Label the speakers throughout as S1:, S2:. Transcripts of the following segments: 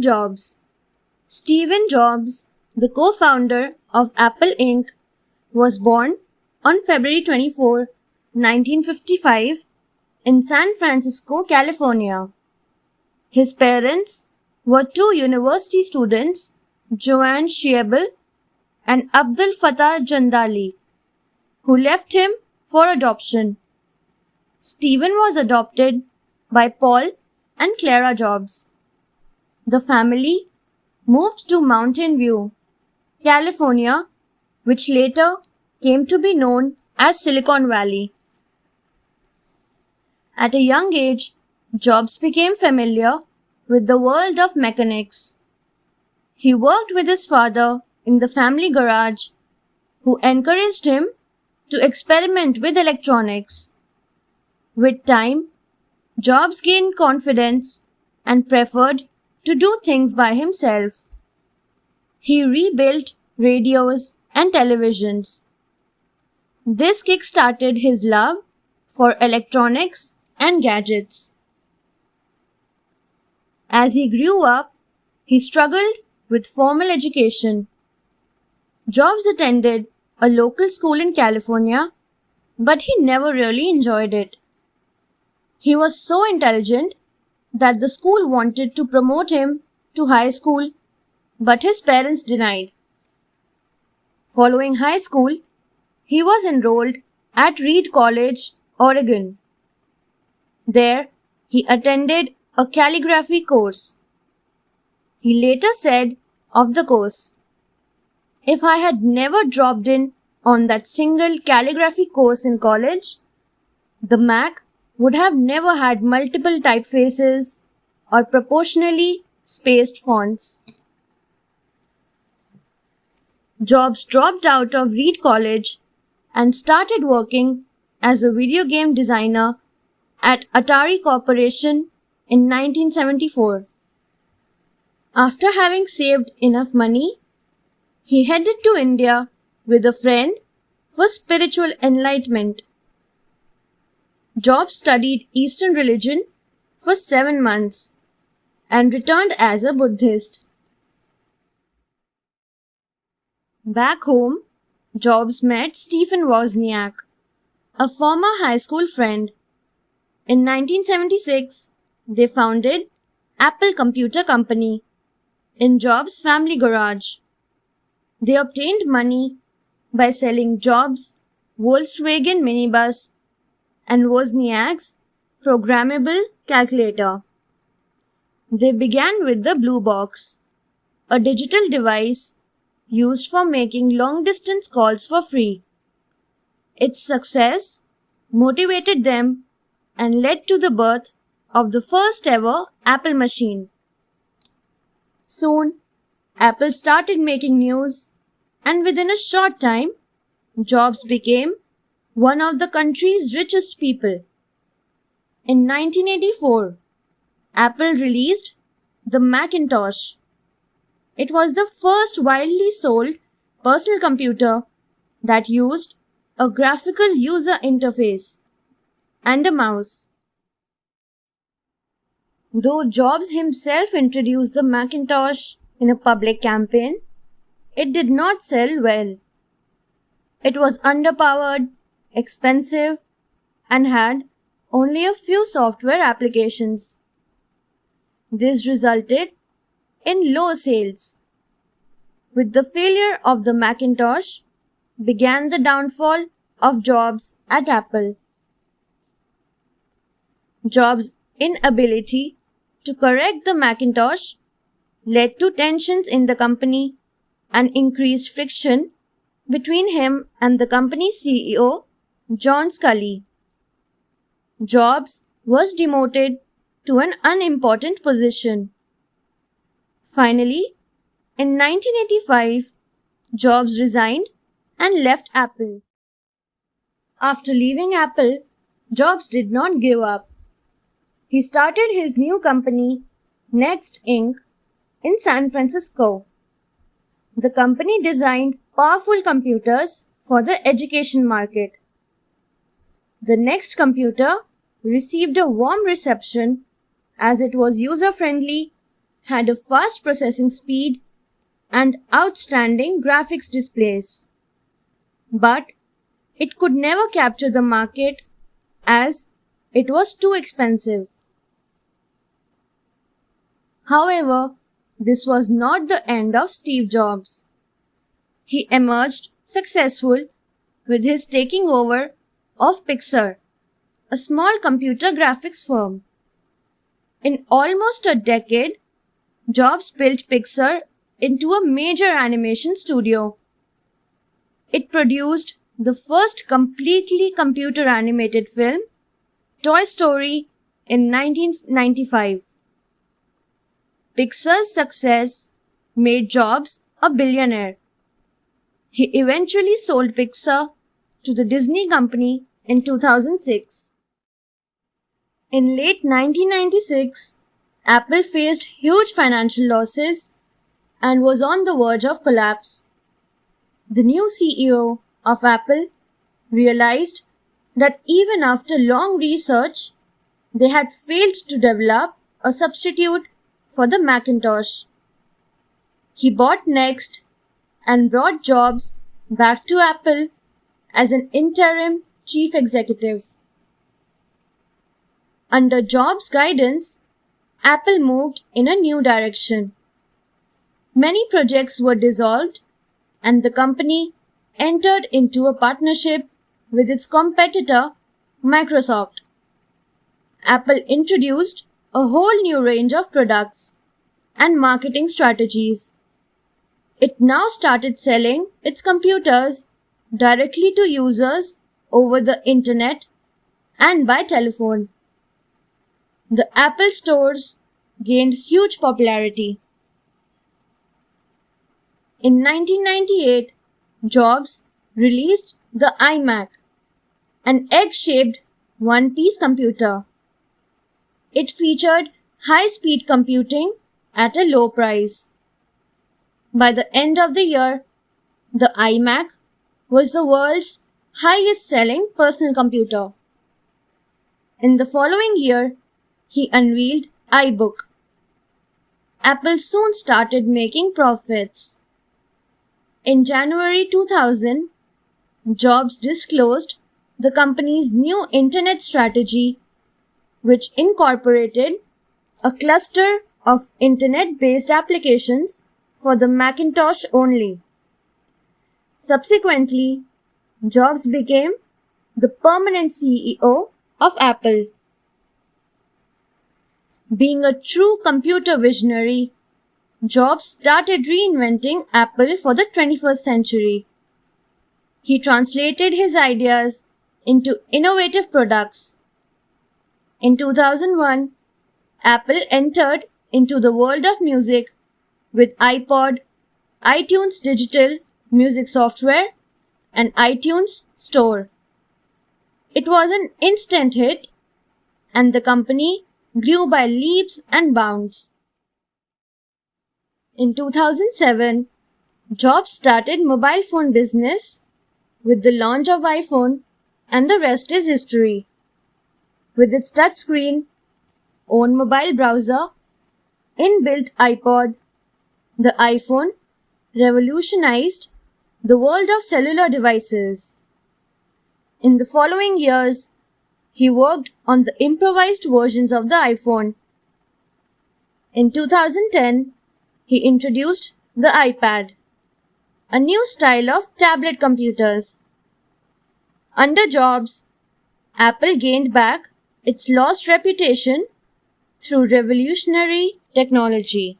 S1: Jobs. Stephen Jobs, the co-founder of Apple Inc., was born on February 24, 1955, in San Francisco, California. His parents were two university students, Joanne Schiebel and Abdul Fattah Jandali, who left him for adoption. Stephen was adopted by Paul and Clara Jobs. The family moved to Mountain View, California, which later came to be known as Silicon Valley. At a young age, Jobs became familiar with the world of mechanics. He worked with his father in the family garage, who encouraged him to experiment with electronics. With time, Jobs gained confidence and preferred to do things by himself. He rebuilt radios and televisions. This kick-started his love for electronics and gadgets. As he grew up, he struggled with formal education. Jobs attended a local school in California, but he never really enjoyed it. He was so intelligent that the school wanted to promote him to high school, but his parents denied. Following high school, he was enrolled at Reed College, Oregon. There, he attended a calligraphy course. He later said of the course, "If I had never dropped in on that single calligraphy course in college, the Mac would have never had multiple typefaces or proportionally spaced fonts." Jobs dropped out of Reed College and started working as a video game designer at Atari Corporation in 1974. After having saved enough money, he headed to India with a friend for spiritual enlightenment. Jobs studied Eastern religion for 7 months and returned as a Buddhist. Back home, Jobs met Stephen Wozniak, a former high school friend. In 1976, they founded Apple Computer Company in Jobs' family garage. They obtained money by selling Jobs' Volkswagen minibus and Wozniak's programmable calculator. They began with the Blue Box, a digital device used for making long-distance calls for free. Its success motivated them and led to the birth of the first ever Apple machine. Soon, Apple started making news, and within a short time, Jobs became one of the country's richest people. In 1984, Apple released the Macintosh. It was the first widely sold personal computer that used a graphical user interface and a mouse. Though Jobs himself introduced the Macintosh in a public campaign, it did not sell well. It was underpowered, expensive, and had only a few software applications. This resulted in low sales. With the failure of the Macintosh began the downfall of Jobs at Apple. Jobs' inability to correct the Macintosh led to tensions in the company and increased friction between him and the company's CEO, John Sculley. Jobs was demoted to an unimportant position. Finally, in 1985, Jobs resigned and left Apple. After leaving Apple, Jobs did not give up. He started his new company, Next Inc., in San Francisco. The company designed powerful computers for the education market. The Next computer received a warm reception as it was user-friendly had a fast processing speed and outstanding graphics displays. But it could never capture the market as it was too expensive. However, this was not the end of Steve Jobs. He emerged successful with his taking over of Pixar, a small computer graphics firm. In almost a decade, Jobs built Pixar into a major animation studio. It produced the first completely computer animated film, Toy Story, in 1995. Pixar's success made Jobs a billionaire. He eventually sold Pixar to the Disney company in 2006. In late 1996, Apple faced huge financial losses and was on the verge of collapse. The new CEO of Apple realized that even after long research, they had failed to develop a substitute for the Macintosh. He bought Next and brought Jobs back to Apple as an interim chief executive. Under Jobs' guidance, Apple moved in a new direction. Many projects were dissolved and the company entered into a partnership with its competitor, Microsoft. Apple introduced a whole new range of products and marketing strategies. It now started selling its computers directly to users over the internet and by telephone. The Apple stores gained huge popularity. In 1998, Jobs released the iMac, an egg-shaped one-piece computer. It featured high-speed computing at a low price. By the end of the year, the iMac was the world's highest-selling personal computer. In the following year, he unveiled iBook. Apple soon started making profits. In January 2000, Jobs disclosed the company's new internet strategy, which incorporated a cluster of internet-based applications for the Macintosh only. Subsequently, Jobs became the permanent CEO of Apple. Being a true computer visionary, Jobs started reinventing Apple for the 21st century. He translated his ideas into innovative products. In 2001, Apple entered into the world of music with iPod, iTunes Digital Music Software, and iTunes Store. It was an instant hit, and the company grew by leaps and bounds. In 2007, Jobs started mobile phone business with the launch of iPhone, and the rest is history. With its touchscreen, own mobile browser, inbuilt iPod, the iPhone revolutionized the world of cellular devices. In the following years, he worked on the improvised versions of the iPhone. In 2010, he introduced the iPad, a new style of tablet computers. Under Jobs, Apple gained back its lost reputation through revolutionary technology.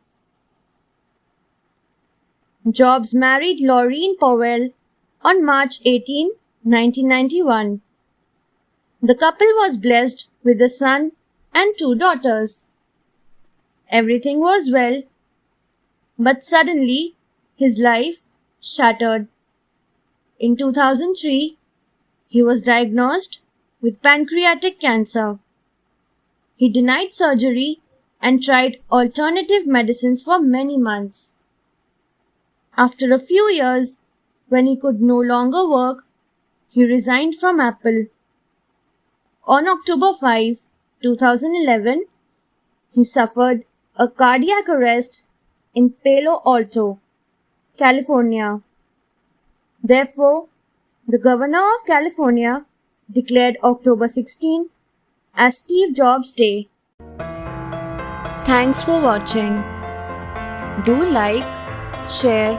S1: Jobs married Laureen Powell on March 18, 1991. The couple was blessed with a son and 2 daughters. Everything was well, but suddenly his life shattered. In 2003, he was diagnosed with pancreatic cancer. He denied surgery and tried alternative medicines for many months. After a few years, when he could no longer work, he resigned from Apple. On October 5, 2011, he suffered a cardiac arrest in Palo Alto, California. Therefore, the governor of California declared October 16 as Steve Jobs Day. Thanks for watching. Do like, share,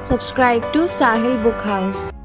S1: subscribe to Sahil Book House.